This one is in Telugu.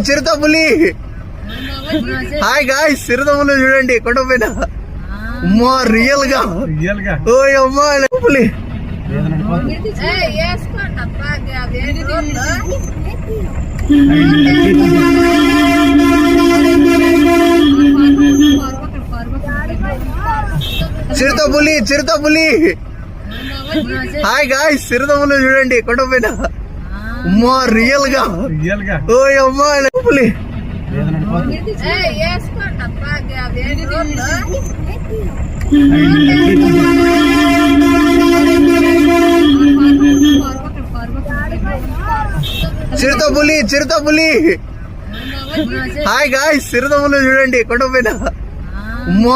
చిరుతపులి హాయ్ గాయ్స్, చిరుతపులి చూడండి కొండపైన. అమ్మా రియల్ గా ఓ అమ్మా పులి. చిరుతపులి హాయ్ గాయ్స్, చిరుతపులి చూడండి కొండపైన. అమ్మా రియల్ గా ఓ అమ్మా పులి. చిరుతపులి హాయ్ గాయ్స్, చిరుతపులి చూడండి కొండపైన. అమ్మా